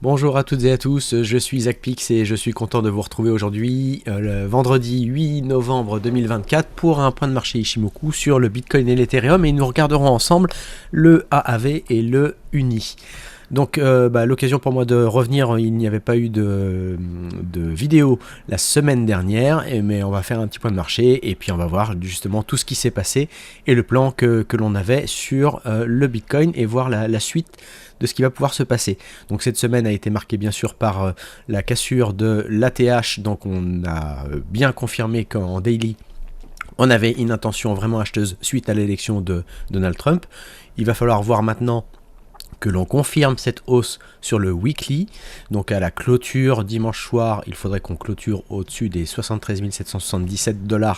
Bonjour à toutes et à tous, je suis Zach Pix et je suis content de vous retrouver aujourd'hui, le vendredi 8 novembre 2024, pour un point de marché Ishimoku sur le Bitcoin et l'Ethereum, et nous regarderons ensemble le AAV et le UNI. Donc l'occasion pour moi de revenir, il n'y avait pas eu de vidéo la semaine dernière, mais on va faire un petit point de marché et puis on va voir justement tout ce qui s'est passé et le plan que l'on avait sur le Bitcoin et voir la suite de ce qui va pouvoir se passer. Donc cette semaine a été marquée bien sûr par la cassure de l'ATH, donc on a bien confirmé qu'en daily on avait une intention vraiment acheteuse suite à l'élection de Donald Trump. Il va falloir voir maintenant que l'on confirme cette hausse sur le weekly. Donc à la clôture dimanche soir, il faudrait qu'on clôture au-dessus des 73 777 $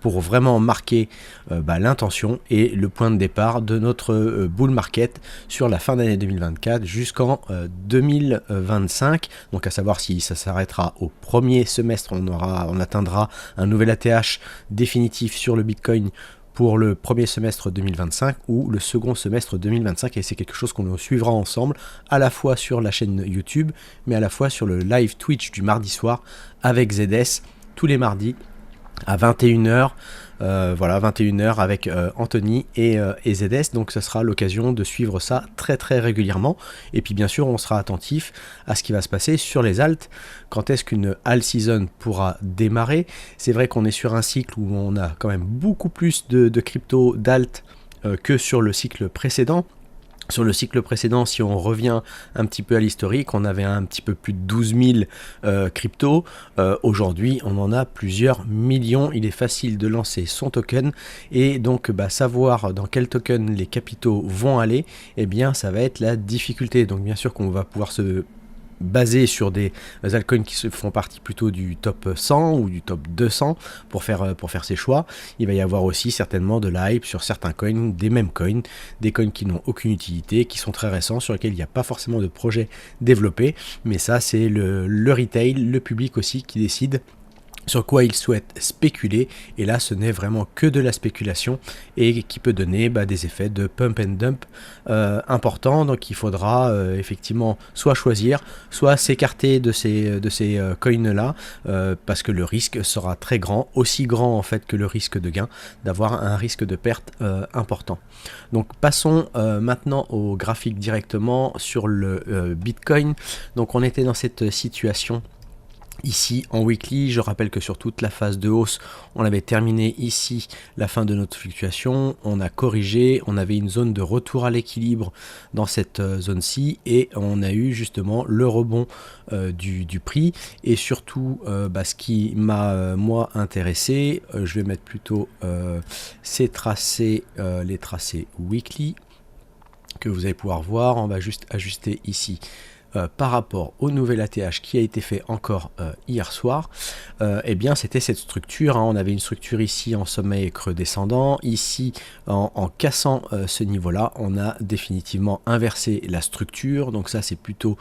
pour vraiment marquer l'intention et le point de départ de notre bull market sur la fin d'année 2024 jusqu'en 2025. Donc à savoir si ça s'arrêtera au premier semestre, on atteindra un nouvel ATH définitif sur le Bitcoin pour le premier semestre 2025 ou le second semestre 2025, et c'est quelque chose qu'on suivra ensemble à la fois sur la chaîne YouTube mais à la fois sur le live Twitch du mardi soir avec ZS tous les mardis à 21h. 21h avec Anthony et ZS, donc ce sera l'occasion de suivre ça très régulièrement. Et puis bien sûr on sera attentif à ce qui va se passer sur les alts. Quand est-ce qu'une alt season pourra démarrer? C'est vrai qu'on est sur un cycle où on a quand même beaucoup plus de crypto d'alt que sur le cycle précédent. Sur le cycle précédent, si on revient un petit peu à l'historique, on avait un petit peu plus de 12 000 cryptos. Aujourd'hui, on en a plusieurs millions. Il est facile de lancer son token et donc savoir dans quel token les capitaux vont aller, eh bien ça va être la difficulté. Donc bien sûr qu'on va pouvoir se basé sur des altcoins qui se font partie plutôt du top 100 ou du top 200 pour faire ses choix. Il va y avoir aussi certainement de la hype sur certains coins, des mêmes coins, des coins qui n'ont aucune utilité, qui sont très récents, sur lesquels il n'y a pas forcément de projet développé, mais ça c'est le retail, le public aussi qui décide sur quoi ils souhaitent spéculer, et là ce n'est vraiment que de la spéculation et qui peut donner des effets de pump and dump importants. Donc il faudra effectivement soit choisir, soit s'écarter de ces coins là parce que le risque sera très grand, aussi grand en fait que le risque de gain, d'avoir un risque de perte important. Donc passons maintenant au graphique directement sur le Bitcoin. Donc on était dans cette situation ici en weekly. Je rappelle que sur toute la phase de hausse, on avait terminé ici la fin de notre fluctuation, on a corrigé, on avait une zone de retour à l'équilibre dans cette zone-ci et on a eu justement le rebond du prix. Et surtout ce qui m'a moi intéressé, je vais mettre plutôt ces tracés, les tracés weekly que vous allez pouvoir voir. On va juste ajuster ici par rapport au nouvel ATH qui a été fait encore hier soir. Eh bien c'était cette structure, on avait une structure ici en sommet et creux descendant, ici en cassant ce niveau là on a définitivement inversé la structure, donc ça c'est plutôt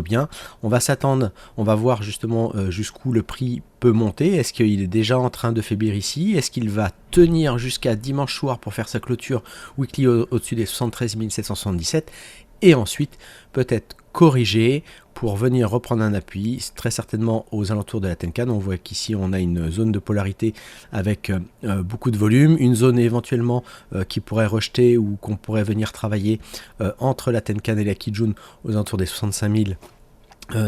bien. On va s'attendre, on va voir justement jusqu'où le prix peut monter. Est-ce qu'il est déjà en train de faiblir ici? Est-ce qu'il va tenir jusqu'à dimanche soir pour faire sa clôture weekly au-dessus des 73 777 et ensuite peut-être corriger pour venir reprendre un appui, très certainement aux alentours de la Tenkan. On voit qu'ici on a une zone de polarité avec beaucoup de volume, une zone éventuellement qui pourrait rejeter ou qu'on pourrait venir travailler entre la Tenkan et la Kijun aux alentours des 65 000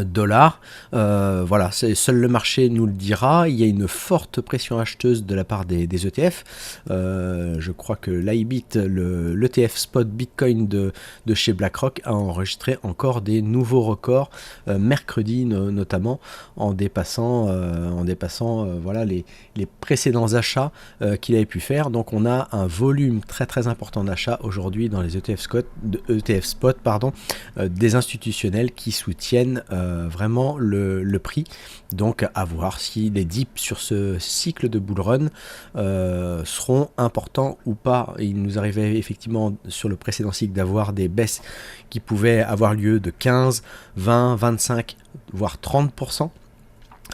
dollars. Voilà, seul le marché nous le dira. Il y a une forte pression acheteuse de la part des ETF. Je crois que l'IBIT, l'ETF spot Bitcoin de chez BlackRock, a enregistré encore des nouveaux records mercredi notamment, en dépassant voilà les précédents achats qu'il avait pu faire. Donc on a un volume très important d'achats aujourd'hui dans les ETF spot, des institutionnels qui soutiennent vraiment le prix. Donc à voir si les dips sur ce cycle de bull run seront importants ou pas. Il nous arrivait effectivement sur le précédent cycle d'avoir des baisses qui pouvaient avoir lieu de 15, 20, 25 voire 30%.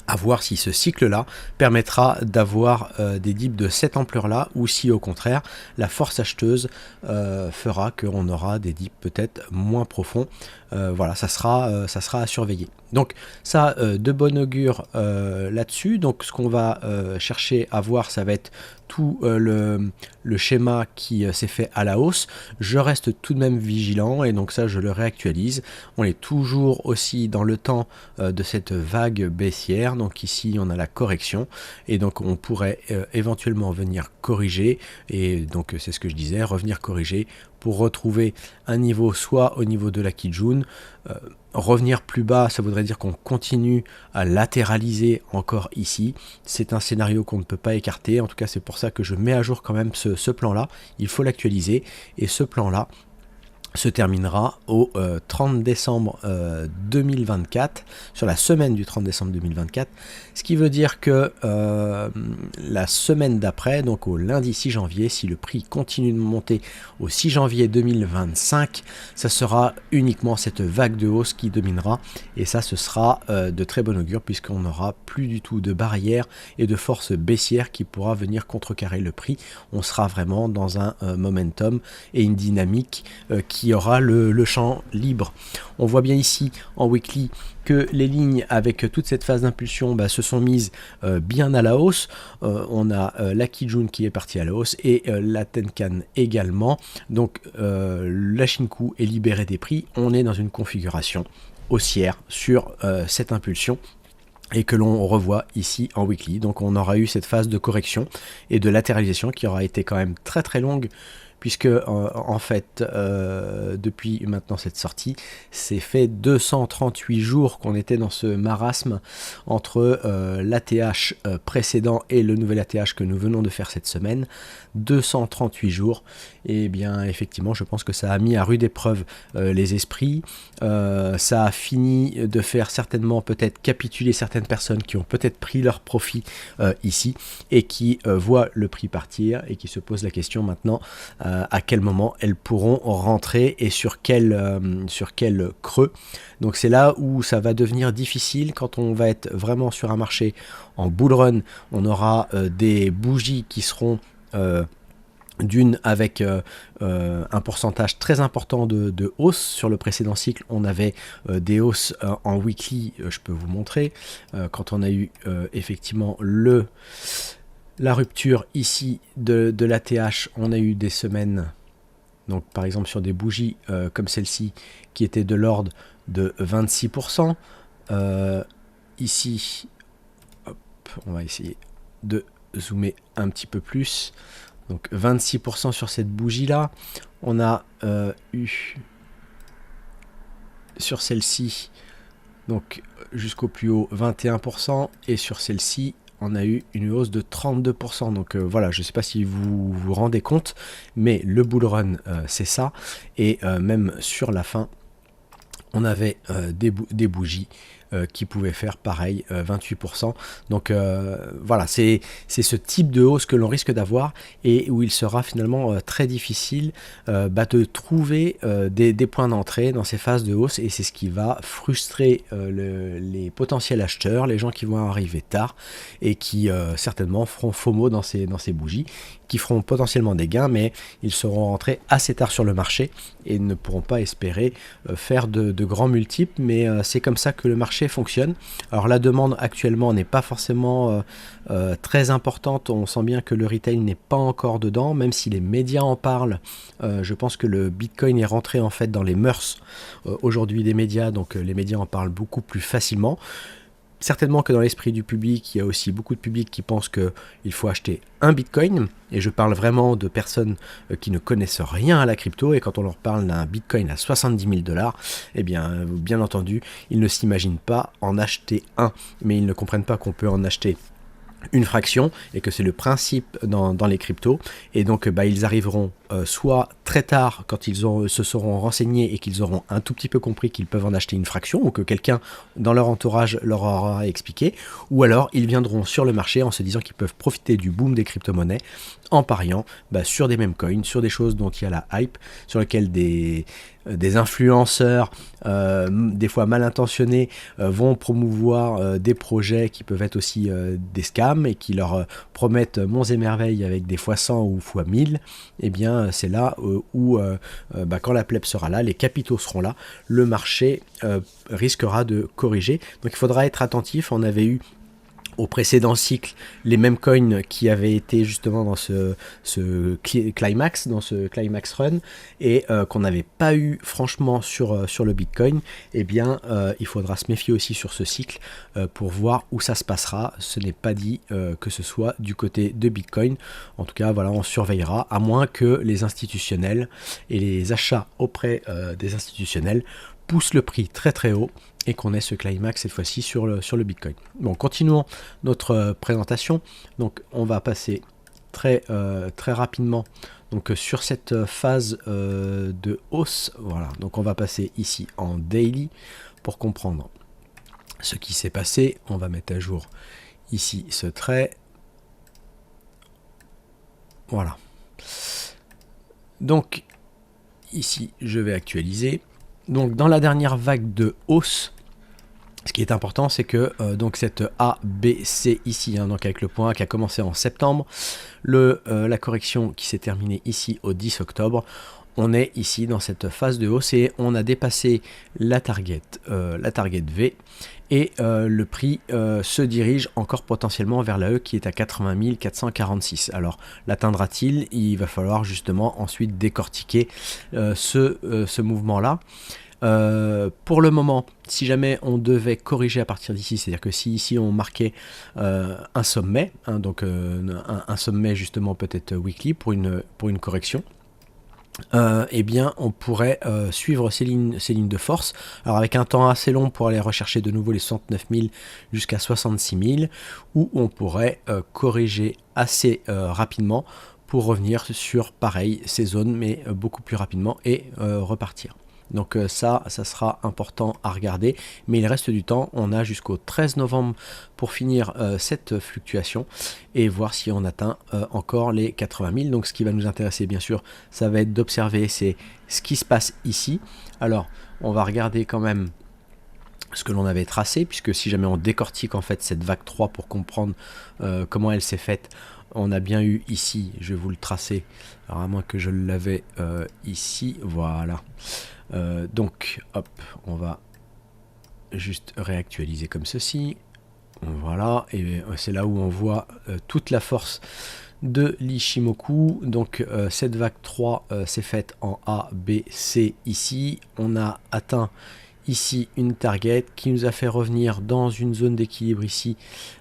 À voir si ce cycle-là permettra d'avoir des dips de cette ampleur-là, ou si au contraire la force acheteuse fera qu'on aura des dips peut-être moins profonds. Voilà, ça sera à surveiller. Donc ça, de bon augure là-dessus. Donc ce qu'on va chercher à voir, ça va être tout le schéma qui s'est fait à la hausse. Je reste tout de même vigilant, et donc ça je le réactualise. On est toujours aussi dans le temps de cette vague baissière. Donc ici on a la correction, et donc on pourrait éventuellement venir corriger, et donc c'est ce que je disais, revenir corriger pour retrouver un niveau, soit au niveau de la Kijun. Revenir plus bas, ça voudrait dire qu'on continue à latéraliser encore ici. C'est un scénario qu'on ne peut pas écarter. En tout cas, c'est pour ça que je mets à jour quand même ce plan-là. Il faut l'actualiser, et ce plan-là se terminera au 30 décembre 2024, sur la semaine du 30 décembre 2024, ce qui veut dire que la semaine d'après, donc au lundi 6 janvier, si le prix continue de monter au 6 janvier 2025, ça sera uniquement cette vague de hausse qui dominera, et ça ce sera de très bon augure, puisqu'on n'aura plus du tout de barrière et de force baissière qui pourra venir contrecarrer le prix. On sera vraiment dans un momentum et une dynamique qui aura le champ libre. On voit bien ici en weekly que les lignes avec toute cette phase d'impulsion se sont mises bien à la hausse. On a la Kijun qui est partie à la hausse, et la Tenkan également. Donc la Shinku est libérée des prix. On est dans une configuration haussière sur cette impulsion, et que l'on revoit ici en weekly. Donc on aura eu cette phase de correction et de latéralisation qui aura été quand même très très longue, puisque en fait depuis maintenant cette sortie, c'est fait 238 jours qu'on était dans ce marasme entre l'ATH précédent et le nouvel ATH que nous venons de faire cette semaine. 238 jours, et bien effectivement je pense que ça a mis à rude épreuve les esprits. Ça a fini de faire certainement peut-être capituler certaines personnes qui ont peut-être pris leur profit ici, et qui voient le prix partir, et qui se posent la question maintenant à quel moment elles pourront rentrer, et sur quel creux. Donc c'est là où ça va devenir difficile quand on va être vraiment sur un marché en bull run. On aura des bougies qui seront d'une avec un pourcentage très important de hausse. Sur le précédent cycle, on avait des hausses en weekly, je peux vous montrer, quand on a eu effectivement la rupture ici de l'ATH, on a eu des semaines, donc par exemple sur des bougies comme celle-ci, qui étaient de l'ordre de 26%. Ici, hop, on va essayer de zoomer un petit peu plus. Donc 26% sur cette bougie-là. On a eu sur celle-ci, donc jusqu'au plus haut, 21%, et sur celle-ci, on a eu une hausse de 32%. Donc voilà, je ne sais pas si vous vous rendez compte, mais le bull run, c'est ça. Et même sur la fin, on avait des bougies qui pouvaient faire pareil, 28%. Donc voilà, c'est ce type de hausse que l'on risque d'avoir, et où il sera finalement très difficile de trouver des points d'entrée dans ces phases de hausse, et c'est ce qui va frustrer les potentiels acheteurs, les gens qui vont arriver tard, et qui certainement feront FOMO dans ces bougies, qui feront potentiellement des gains, mais ils seront rentrés assez tard sur le marché et ne pourront pas espérer faire de grands multiples. Mais c'est comme ça que le marché fonctionne. Alors la demande actuellement n'est pas forcément très importante. On sent bien que le retail n'est pas encore dedans, même si les médias en parlent. Je pense que le Bitcoin est rentré en fait dans les mœurs aujourd'hui des médias, donc les médias en parlent beaucoup plus facilement. Certainement que dans l'esprit du public, il y a aussi beaucoup de public qui pensent qu'il faut acheter un Bitcoin, et je parle vraiment de personnes qui ne connaissent rien à la crypto, et quand on leur parle d'un Bitcoin à 70 000 $, eh bien entendu, ils ne s'imaginent pas en acheter un, mais ils ne comprennent pas qu'on peut en acheter une fraction, et que c'est le principe dans les cryptos. Et donc ils arriveront soit très tard, quand ils se seront renseignés et qu'ils auront un tout petit peu compris qu'ils peuvent en acheter une fraction, ou que quelqu'un dans leur entourage leur aura expliqué, ou alors ils viendront sur le marché en se disant qu'ils peuvent profiter du boom des crypto-monnaies en pariant sur des mêmes coins, sur des choses dont il y a la hype, sur lesquelles des des influenceurs, des fois mal intentionnés, vont promouvoir des projets qui peuvent être aussi des scams et qui leur promettent monts et merveilles avec des fois 100 ou fois 1000, et bien c'est là où quand la plèbe sera là, les capitaux seront là, le marché risquera de corriger. Donc il faudra être attentif. On avait eu au précédent cycle les mêmes coins qui avaient été justement dans ce climax, dans ce climax run, et qu'on n'avait pas eu franchement sur le Bitcoin. Eh bien il faudra se méfier aussi sur ce cycle pour voir où ça se passera. Ce n'est pas dit que ce soit du côté de Bitcoin. En tout cas voilà, on surveillera, à moins que les institutionnels et les achats auprès des institutionnels poussent le prix très très haut et qu'on ait ce climax cette fois-ci sur le Bitcoin. Bon, continuons notre présentation. Donc on va passer très rapidement donc sur cette phase de hausse. Voilà, donc on va passer ici en daily pour comprendre ce qui s'est passé. On va mettre à jour ici ce trait. Voilà. Donc ici je vais actualiser. Donc dans la dernière vague de hausse, ce qui est important, c'est que donc cette A, B, C ici, hein, donc avec le point A qui a commencé en septembre, la correction qui s'est terminée ici au 10 octobre, on est ici dans cette phase de hausse et on a dépassé la target V, et le prix se dirige encore potentiellement vers la E qui est à 80 446. Alors l'atteindra-t-il? Il va falloir justement ensuite décortiquer ce mouvement-là. Pour le moment, si jamais on devait corriger à partir d'ici, c'est-à-dire que si ici on marquait un sommet, hein, donc un sommet justement peut-être weekly pour une correction, eh bien on pourrait suivre ces lignes de force, alors avec un temps assez long pour aller rechercher de nouveau les 69 000 jusqu'à 66 000, ou on pourrait corriger assez rapidement pour revenir sur pareil ces zones, mais beaucoup plus rapidement, et repartir. Donc ça sera important à regarder, mais il reste du temps. On a jusqu'au 13 novembre pour finir cette fluctuation et voir si on atteint encore les 80 000. Donc ce qui va nous intéresser bien sûr, ça va être d'observer c'est ce qui se passe ici. Alors on va regarder quand même ce que l'on avait tracé, puisque si jamais on décortique en fait cette vague 3 pour comprendre comment elle s'est faite, on a bien eu ici, je vais vous le tracer, alors à moins que je l'avais ici, voilà. Donc hop, on va juste réactualiser comme ceci, voilà, et c'est là où on voit toute la force de l'Ichimoku. Donc cette vague 3 s'est faite en A, B, C ici, on a atteint ici une target qui nous a fait revenir dans une zone d'équilibre ici,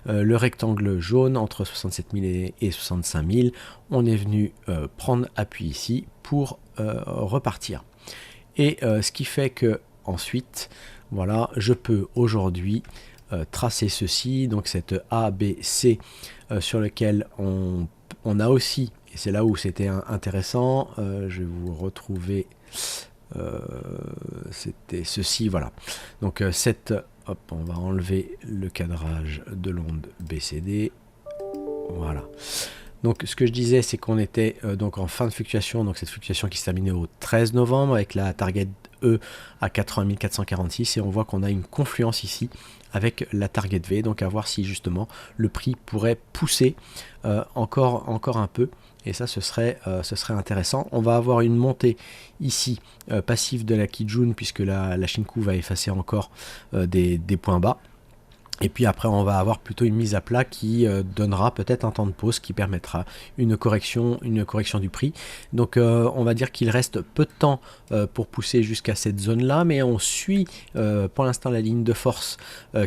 le rectangle jaune entre 67 000 et 65 000, on est venu prendre appui ici pour repartir. Et ce qui fait que ensuite, voilà, je peux aujourd'hui tracer ceci, donc cette A, B, C sur lequel on a aussi, et c'est là où c'était intéressant, je vais vous retrouver, c'était ceci, voilà. Donc hop, on va enlever le cadrage de l'onde BCD, voilà. Donc ce que je disais, c'est qu'on était donc en fin de fluctuation, donc cette fluctuation qui se terminait au 13 novembre avec la target E à 80 446, et on voit qu'on a une confluence ici avec la target V, donc à voir si justement le prix pourrait pousser encore un peu, et ça ce serait intéressant. On va avoir une montée ici passive de la Kijun, puisque la Shinku va effacer encore des points bas. Et puis après on va avoir plutôt une mise à plat qui donnera peut-être un temps de pause qui permettra une correction du prix. Donc on va dire qu'il reste peu de temps pour pousser jusqu'à cette zone là, mais on suit pour l'instant la ligne de force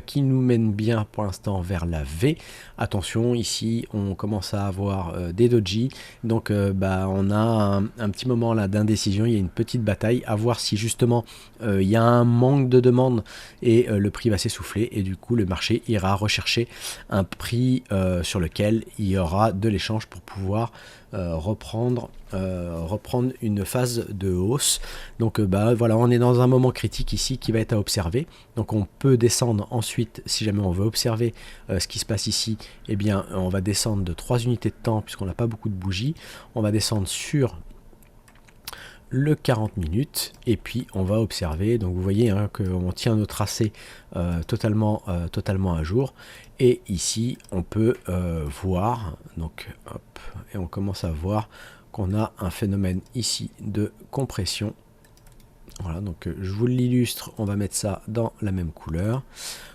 qui nous mène bien pour l'instant vers la V. Attention, ici on commence à avoir des doji, donc on a un petit moment là d'indécision, il y a une petite bataille à voir si justement il y a un manque de demande et le prix va s'essouffler, et du coup le marché ira rechercher un prix sur lequel il y aura de l'échange pour pouvoir reprendre une phase de hausse. Donc voilà, on est dans un moment critique ici qui va être à observer. Donc on peut descendre ensuite, si jamais on veut observer ce qui se passe ici, eh bien on va descendre de 3 unités de temps puisqu'on n'a pas beaucoup de bougies. On va descendre sur le 40 minutes et puis on va observer. Donc vous voyez hein, qu'on tient nos tracés totalement à jour, et ici on peut voir, donc hop, et on commence à voir qu'on a un phénomène ici de compression. Voilà, donc je vous l'illustre, on va mettre ça dans la même couleur.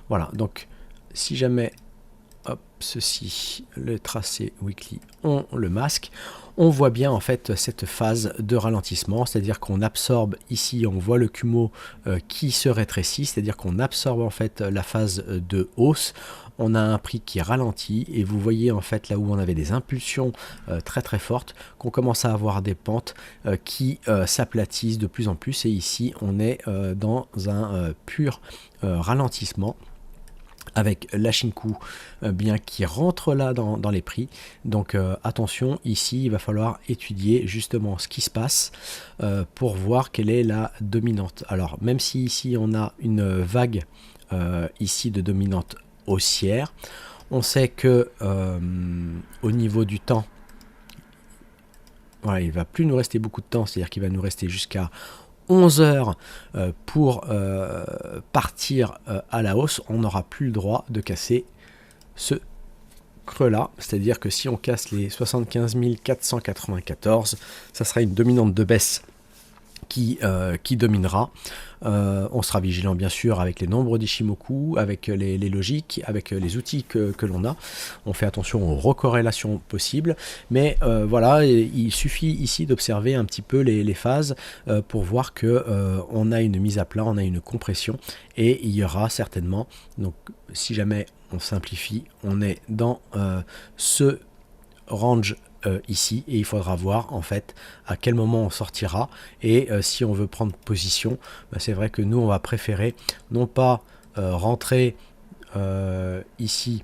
Voilà, donc si jamais hop, ceci, le tracé weekly, on le masque, on voit bien en fait cette phase de ralentissement, c'est-à-dire qu'on absorbe ici, on voit le Kumo qui se rétrécit, c'est-à-dire qu'on absorbe en fait la phase de hausse. On a un prix qui ralentit, et vous voyez en fait là où on avait des impulsions très fortes, qu'on commence à avoir des pentes qui s'aplatissent de plus en plus, et ici on est dans un pur ralentissement, avec la Shinku bien qui rentre là dans les prix. Donc attention, ici il va falloir étudier justement ce qui se passe pour voir quelle est la dominante. Alors même si ici on a une vague ici de dominante haussière, on sait que au niveau du temps, voilà, il va plus nous rester beaucoup de temps, c'est à dire qu'il va nous rester jusqu'à 11 heures pour partir à la hausse. On n'aura plus le droit de casser ce creux là, c'est à dire que si on casse les 75 494, ça sera une dominante de baisse qui dominera. On sera vigilant bien sûr avec les nombres d'Ishimoku, avec les logiques, avec les outils que l'on a. On fait attention aux recorrélations possibles, mais voilà, il suffit ici d'observer un petit peu les phases pour voir que on a une mise à plat, on a une compression, et il y aura certainement, donc si jamais on simplifie, on est dans ce range ici, et il faudra voir en fait à quel moment on sortira, et si on veut prendre position, bah, c'est vrai que nous on va préférer non pas rentrer ici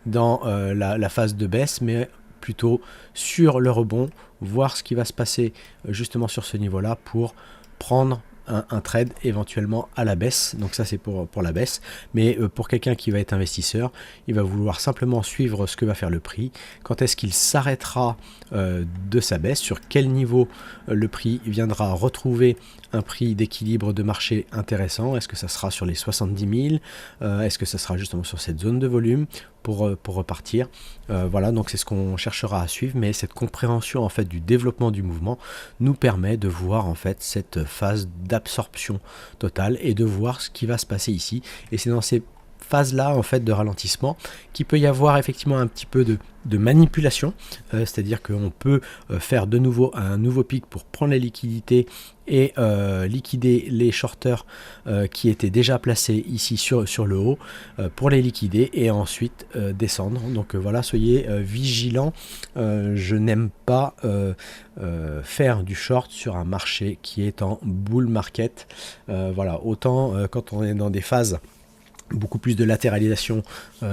dans la phase de baisse, mais plutôt sur le rebond, voir ce qui va se passer justement sur ce niveau là pour prendre un trade éventuellement à la baisse. Donc ça c'est pour la baisse, mais pour quelqu'un qui va être investisseur, il va vouloir simplement suivre ce que va faire le prix, quand est-ce qu'il s'arrêtera de sa baisse, sur quel niveau le prix viendra retrouver un prix d'équilibre de marché intéressant. Est-ce que ça sera sur les 70 000, est-ce que ça sera justement sur cette zone de volume pour repartir. Voilà, donc c'est ce qu'on cherchera à suivre, mais cette compréhension en fait du développement du mouvement nous permet de voir en fait cette phase d'absorption totale et de voir ce qui va se passer ici. Et c'est dans ces phases là en fait de ralentissement qu'il peut y avoir effectivement un petit peu de manipulation, c'est-à-dire qu'on peut faire de nouveau un nouveau pic pour prendre la liquidité et liquider les shorters qui étaient déjà placés ici sur le haut, pour les liquider et ensuite descendre. Donc voilà, soyez vigilants. Je n'aime pas faire du short sur un marché qui est en bull market. Voilà, autant quand on est dans des phases beaucoup plus de latéralisation,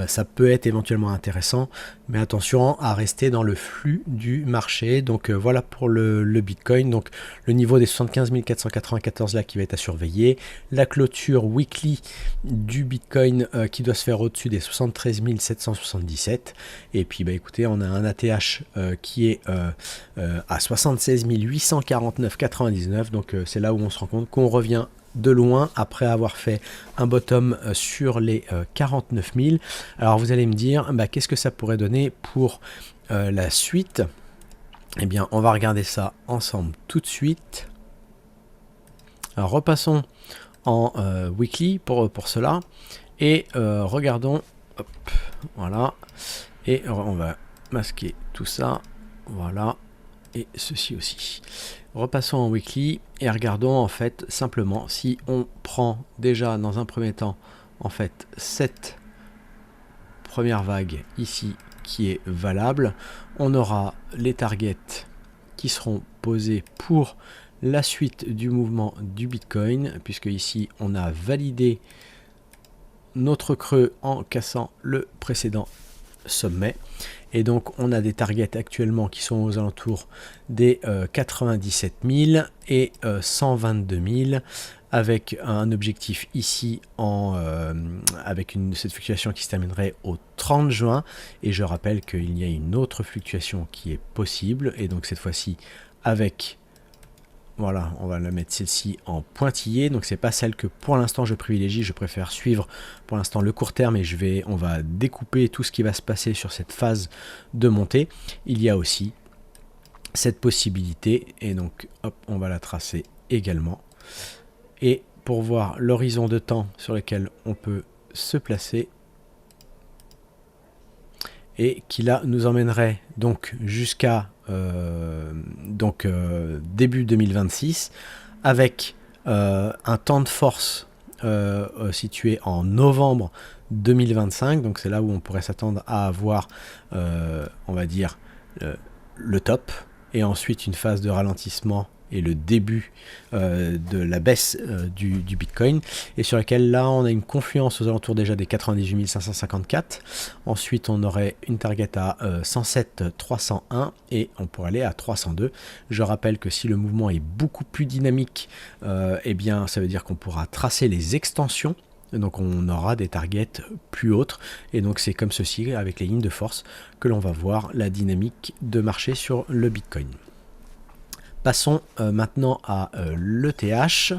ça peut être éventuellement intéressant, mais attention à rester dans le flux du marché. Donc voilà pour le Bitcoin, donc le niveau des 75 494 là qui va être à surveiller, la clôture weekly du Bitcoin qui doit se faire au-dessus des 73 777, et puis bah écoutez, on a un ATH qui est à 76 849,99, donc c'est là où on se rend compte qu'on revient de loin après avoir fait un bottom sur les 49 000. Alors vous allez me dire, bah, qu'est-ce que ça pourrait donner pour la suite? Eh bien on va regarder ça ensemble tout de suite. Alors repassons en weekly pour cela, et regardons, hop, voilà, et on va masquer tout ça, voilà, et ceci aussi. Repassons en weekly et regardons en fait simplement si on prend déjà dans un premier temps en fait cette première vague ici qui est valable. On aura les targets qui seront posés pour la suite du mouvement du Bitcoin, puisque ici on a validé notre creux en cassant le précédent sommet. Et donc on a des targets actuellement qui sont aux alentours des 97 000 et 122 000, avec un objectif ici avec cette fluctuation qui se terminerait au 30 juin. Et je rappelle qu'il y a une autre fluctuation qui est possible, et donc cette fois-ci avec, Voilà, on va la mettre celle-ci en pointillé, donc c'est pas celle que pour l'instant je privilégie, je préfère suivre pour l'instant le court terme et on va découper tout ce qui va se passer sur cette phase de montée. Il y a aussi cette possibilité, et donc hop, on va la tracer également. Et pour voir l'horizon de temps sur lequel on peut se placer, et qui là nous emmènerait donc jusqu'à début 2026 avec un temps de force situé en novembre 2025, donc c'est là où on pourrait s'attendre à avoir on va dire le top, et ensuite une phase de ralentissement et le début de la baisse du Bitcoin, et sur laquelle là on a une confluence aux alentours déjà des 98 554. Ensuite on aurait une target à 107 301 et on pourrait aller à 302. Je rappelle que si le mouvement est beaucoup plus dynamique, eh bien ça veut dire qu'on pourra tracer les extensions. Donc on aura des targets plus hautes, et donc c'est comme ceci avec les lignes de force que l'on va voir la dynamique de marché sur le Bitcoin. Passons maintenant à l'ETH.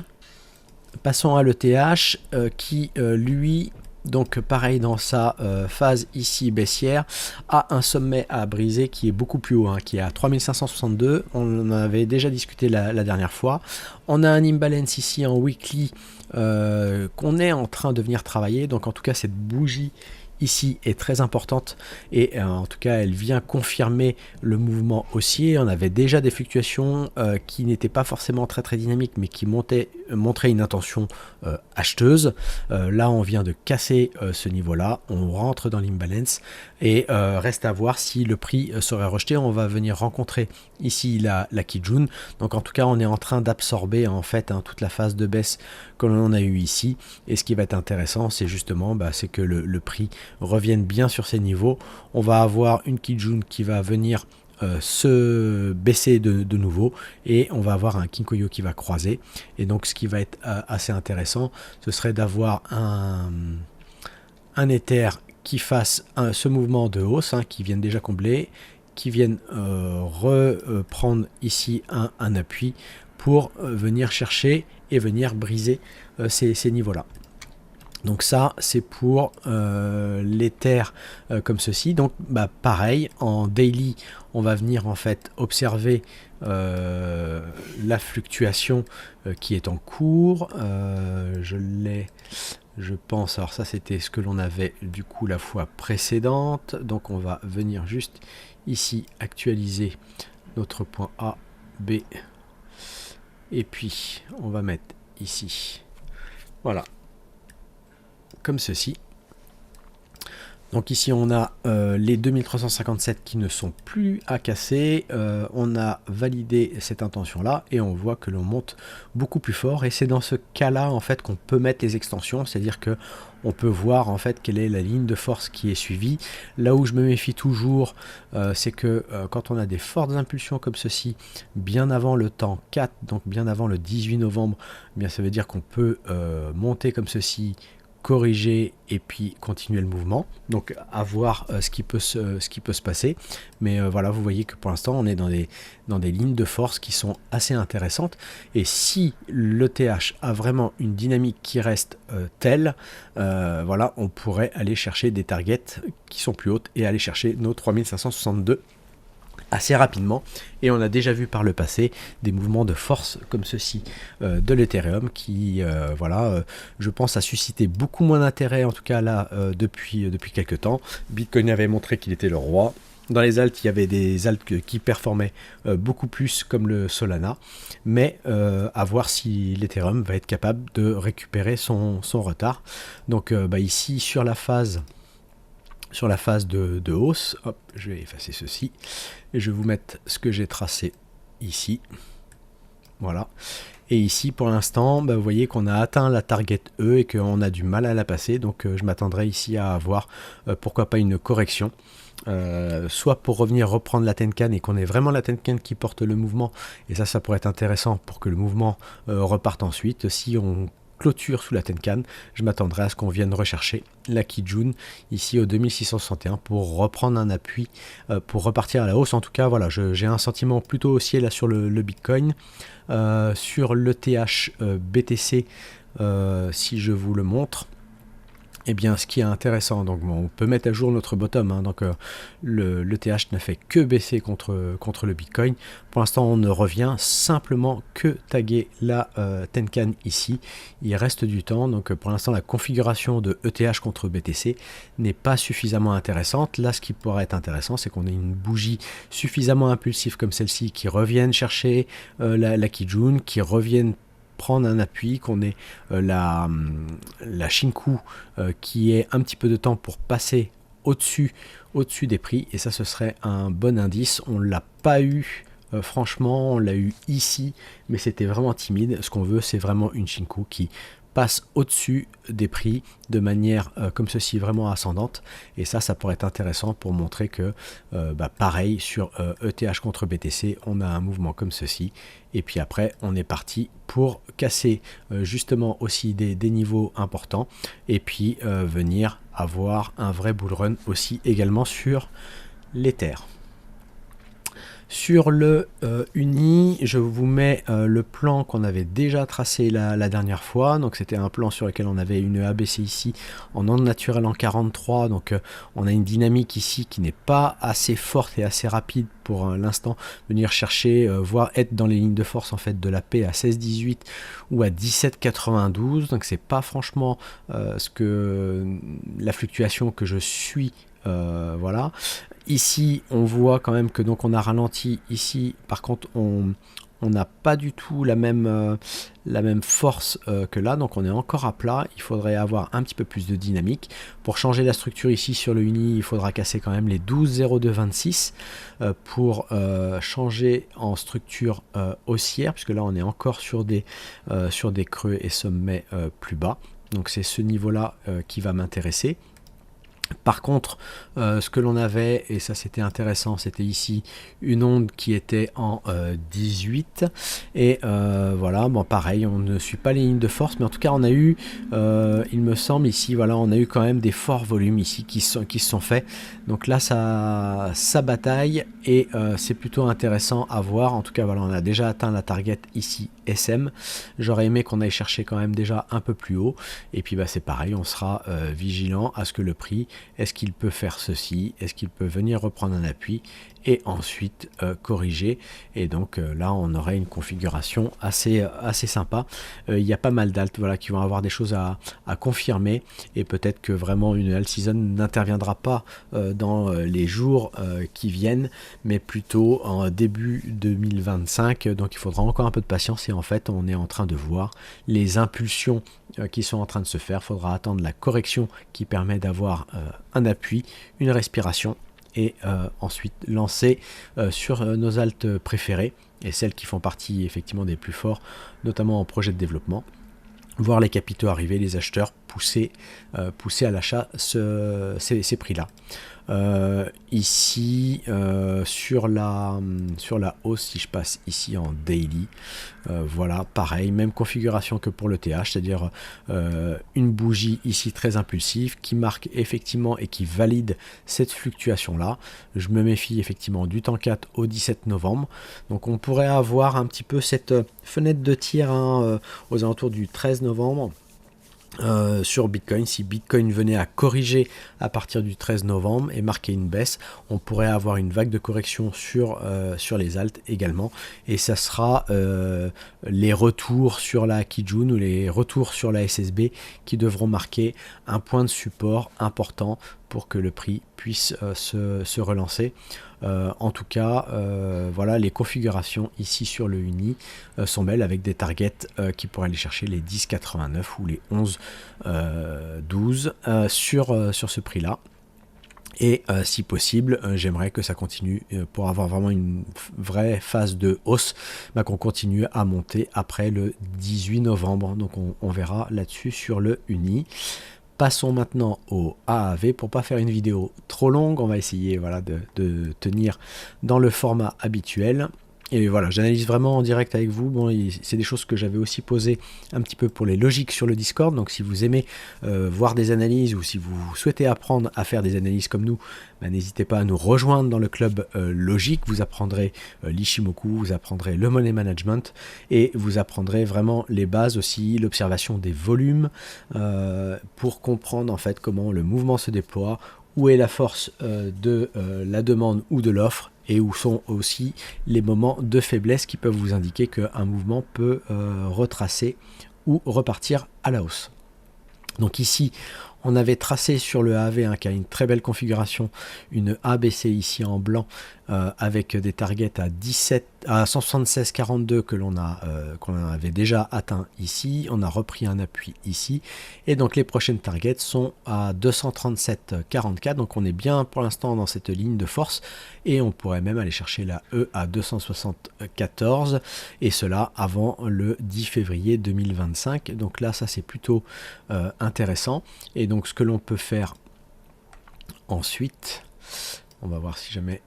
Passons à l'ETH qui lui, donc pareil dans sa phase ici baissière, a un sommet à briser qui est beaucoup plus haut, hein, qui est à 3562. On en avait déjà discuté la dernière fois. On a un imbalance ici en weekly qu'on est en train de venir travailler. Donc en tout cas cette bougie ici est très importante, et en tout cas elle vient confirmer le mouvement haussier. On avait déjà des fluctuations qui n'étaient pas forcément très dynamiques, mais qui montraient une intention acheteuse. Là on vient de casser ce niveau là, on rentre dans l'imbalance, et reste à voir si le prix serait rejeté. On va venir rencontrer ici la Kijun. Donc en tout cas on est en train d'absorber en fait toute la phase de baisse que l'on a eu ici, et ce qui va être intéressant c'est justement c'est que le prix revienne bien sur ces niveaux. On va avoir une Kijun qui va venir se baisser de nouveau, et on va avoir un Kinkoyo qui va croiser. Et donc ce qui va être assez intéressant, ce serait d'avoir un Ether qui fasse ce mouvement de hausse, hein, qui vienne déjà combler, qui vienne reprendre ici un appui pour venir chercher et venir briser ces niveaux-là. Donc ça, c'est pour l'Ether comme ceci. Donc pareil, en daily, on va venir en fait observer la fluctuation qui est en cours. Je pense, alors ça c'était ce que l'on avait du coup la fois précédente. Donc on va venir juste ici actualiser notre point A, B, et puis on va mettre ici, voilà, comme ceci. Donc ici on a les 2357 qui ne sont plus à casser. On a validé cette intention là et on voit que l'on monte beaucoup plus fort, et c'est dans ce cas là en fait qu'on peut mettre les extensions, c'est à dire que on peut voir en fait quelle est la ligne de force qui est suivie. Là où je me méfie toujours, c'est que quand on a des fortes impulsions comme ceci, bien avant le temps 4, donc bien avant le 18 novembre, eh bien ça veut dire qu'on peut monter comme ceci, corriger et puis continuer le mouvement. Donc à voir ce qui peut se passer, mais voilà, vous voyez que pour l'instant on est dans des lignes de force qui sont assez intéressantes, et si l'ETH a vraiment une dynamique qui reste telle, voilà, on pourrait aller chercher des targets qui sont plus hautes et aller chercher nos 3562 assez rapidement. Et on a déjà vu par le passé des mouvements de force comme ceci de l'Ethereum qui voilà, je pense a suscité beaucoup moins d'intérêt, en tout cas là depuis quelques temps. Bitcoin avait montré qu'il était le roi. Dans les alts, il y avait des alts qui performaient beaucoup plus comme le Solana, mais à voir si l'Ethereum va être capable de récupérer son retard. Donc ici sur la phase de hausse, hop, je vais effacer ceci et je vais vous mettre ce que j'ai tracé ici. Voilà. Et ici, pour l'instant, vous voyez qu'on a atteint la target E et qu'on a du mal à la passer. Donc, je m'attendrai ici à avoir, pourquoi pas, une correction. Soit pour revenir reprendre la Tenkan et qu'on ait vraiment la Tenkan qui porte le mouvement. Et ça pourrait être intéressant pour que le mouvement reparte ensuite. Si on clôture sous la Tenkan, je m'attendrai à ce qu'on vienne rechercher la Kijun ici au 2661 pour reprendre un appui, pour repartir à la hausse. En tout cas, voilà, j'ai un sentiment plutôt haussier là sur le Bitcoin. Sur l'ETH BTC, si je vous le montre, eh bien, ce qui est intéressant, donc bon, on peut mettre à jour notre bottom, hein, donc l'ETH n'a fait que baisser contre le Bitcoin. Pour l'instant, on ne revient simplement que taguer la Tenkan ici. Il reste du temps, donc pour l'instant, la configuration de ETH contre BTC n'est pas suffisamment intéressante. Là, ce qui pourrait être intéressant, c'est qu'on ait une bougie suffisamment impulsive comme celle-ci qui revienne chercher la Kijun, qui revienne prendre un appui, qu'on ait la Shinku qui ait un petit peu de temps pour passer au-dessus des prix, et ça ce serait un bon indice. On l'a pas eu, franchement, on l'a eu ici, mais c'était vraiment timide. Ce qu'on veut, c'est vraiment une Shinku qui passe au-dessus des prix de manière comme ceci, vraiment ascendante, et ça pourrait être intéressant pour montrer que pareil sur ETH contre BTC, on a un mouvement comme ceci, et puis après on est parti pour casser justement aussi des niveaux importants, et puis venir avoir un vrai bull run aussi également sur l'Ether. Sur le Uni, je vous mets le plan qu'on avait déjà tracé la dernière fois. Donc c'était un plan sur lequel on avait une ABC ici en onde naturelle en 43. Donc on a une dynamique ici qui n'est pas assez forte et assez rapide pour l'instant venir chercher, voire être dans les lignes de force en fait de la paix à 16,18 ou à 17,92. Donc c'est pas franchement la fluctuation que je suis. Voilà. Ici on voit quand même que donc on a ralenti ici, par contre on n'a pas du tout la même force que là, donc on est encore à plat. Il faudrait avoir un petit peu plus de dynamique. Pour changer la structure ici sur le Uni, il faudra casser quand même les 12,0226 pour changer en structure haussière, puisque là on est encore sur des creux et sommets plus bas. Donc c'est ce niveau là qui va m'intéresser. Par contre, ce que l'on avait, et ça c'était intéressant, c'était ici une onde qui était en 18, et voilà, bon pareil, on ne suit pas les lignes de force, mais en tout cas on a eu, il me semble ici, voilà, on a eu quand même des forts volumes ici qui se sont faits. Donc là ça bataille, et c'est plutôt intéressant à voir. En tout cas voilà, on a déjà atteint la target ici SM. J'aurais aimé qu'on aille chercher quand même déjà un peu plus haut, et puis c'est pareil, on sera vigilant à ce que le prix, est-ce qu'il peut faire ceci, est-ce qu'il peut venir reprendre un appui et ensuite corriger, et donc là on aurait une configuration assez sympa. Il y a pas mal d'alts, voilà, qui vont avoir des choses à confirmer, et peut-être que vraiment une alt season n'interviendra pas dans les jours qui viennent, mais plutôt en début 2025, donc il faudra encore un peu de patience, et en fait on est en train de voir les impulsions qui sont en train de se faire. Il faudra attendre la correction qui permet d'avoir un appui, une respiration, et ensuite lancer sur nos alts préférés, et celles qui font partie effectivement des plus forts, notamment en projet de développement, voir les capitaux arriver, les acheteurs pousser à l'achat ces prix là. Ici sur la hausse, si je passe ici en daily, voilà, pareil, même configuration que pour le TH, c'est-à-dire une bougie ici très impulsive qui marque effectivement et qui valide cette fluctuation là. Je me méfie effectivement du temps 4 au 17 novembre, donc on pourrait avoir un petit peu cette fenêtre de tir aux alentours du 13 novembre. Sur Bitcoin, si Bitcoin venait à corriger à partir du 13 novembre et marquer une baisse, on pourrait avoir une vague de correction sur les alts également, et ça sera les retours sur la Kijun ou les retours sur la SSB qui devront marquer un point de support important pour que le prix puisse se relancer. En tout cas, voilà, les configurations ici sur le Uni sont belles, avec des targets qui pourraient aller chercher les 10,89 ou les 11,12 sur ce prix là. Et si possible, j'aimerais que ça continue pour avoir vraiment une vraie phase de hausse, qu'on continue à monter après le 18 novembre. Donc on verra là-dessus sur le Uni. Passons maintenant au AAV. Pour pas faire une vidéo trop longue, on va essayer, voilà, de tenir dans le format habituel. Et voilà, j'analyse vraiment en direct avec vous. Bon, c'est des choses que j'avais aussi posées un petit peu pour les logiques sur le Discord. Donc si vous aimez voir des analyses ou si vous souhaitez apprendre à faire des analyses comme nous, n'hésitez pas à nous rejoindre dans le club logique. Vous apprendrez l'Ishimoku, vous apprendrez le money management et vous apprendrez vraiment les bases aussi, l'observation des volumes pour comprendre en fait comment le mouvement se déploie, où est la force de la demande ou de l'offre, et où sont aussi les moments de faiblesse qui peuvent vous indiquer qu'un mouvement peut retracer ou repartir à la hausse. Donc ici, on avait tracé sur le AAV qui a une très belle configuration, une ABC ici en blanc avec des targets à 176,42 qu'on avait déjà atteint ici. On a repris un appui ici et donc les prochaines targets sont à 237,44. Donc on est bien pour l'instant dans cette ligne de force et on pourrait même aller chercher la E à 274 et cela avant le 10 février 2025. Donc là ça c'est plutôt intéressant. Et donc ce que l'on peut faire ensuite, on va voir si jamais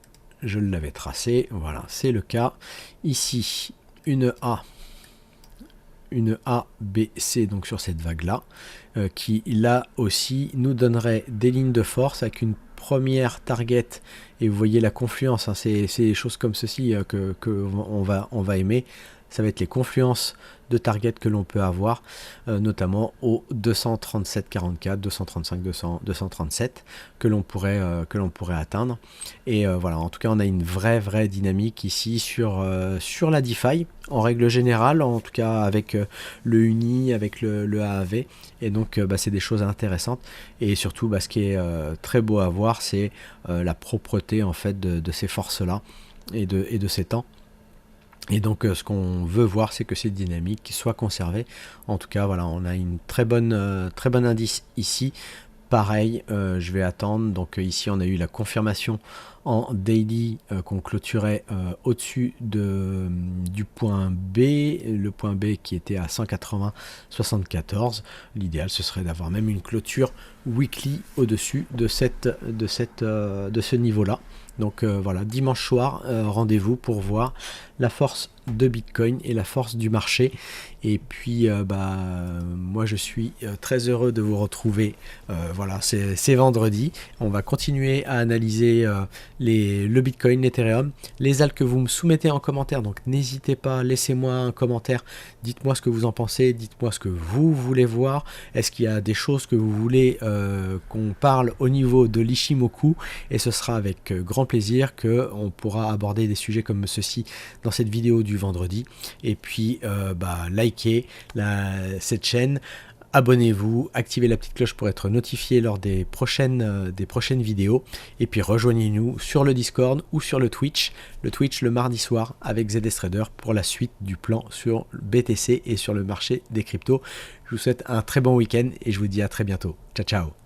je l'avais tracé, voilà c'est le cas. Ici une ABC donc sur cette vague là qui là aussi nous donnerait des lignes de force avec une première target et vous voyez la confluence, c'est des choses comme ceci que on va aimer. Ça va être les confluences de target que l'on peut avoir, notamment au 237,44, 235, 237 que l'on pourrait atteindre. Et voilà, en tout cas, on a une vraie dynamique ici sur la DeFi, en règle générale, en tout cas avec le Uni, avec le AAV. Et donc, c'est des choses intéressantes. Et surtout, ce qui est très beau à voir, c'est la propreté en fait de ces forces-là et de ces temps. Et donc ce qu'on veut voir, c'est que ces dynamiques soient conservées. En tout cas voilà, on a une très bon indice ici. Pareil, je vais attendre. Donc ici on a eu la confirmation en daily qu'on clôturait au-dessus du point B, le point B qui était à 180,74. L'idéal ce serait d'avoir même une clôture weekly au-dessus de ce niveau-là. Donc voilà, dimanche soir, rendez-vous pour voir la force de Bitcoin et la force du marché. Et puis moi je suis très heureux de vous retrouver. Voilà, c'est vendredi. On va continuer à analyser le Bitcoin, l'Ethereum, les altcoins que vous me soumettez en commentaire. Donc n'hésitez pas, laissez-moi un commentaire. Dites-moi ce que vous en pensez. Dites-moi ce que vous voulez voir. Est-ce qu'il y a des choses que vous voulez qu'on parle au niveau de l'Ishimoku? Et ce sera avec grand plaisir qu'on pourra aborder des sujets comme ceci dans cette vidéo du vendredi. Et puis likez cette chaîne, abonnez-vous, activez la petite cloche pour être notifié lors des prochaines vidéos, et puis rejoignez-nous sur le Discord ou sur le Twitch le mardi soir avec ZS Trader pour la suite du plan sur BTC et sur le marché des cryptos. Je vous souhaite un très bon week-end et je vous dis à très bientôt. Ciao ciao.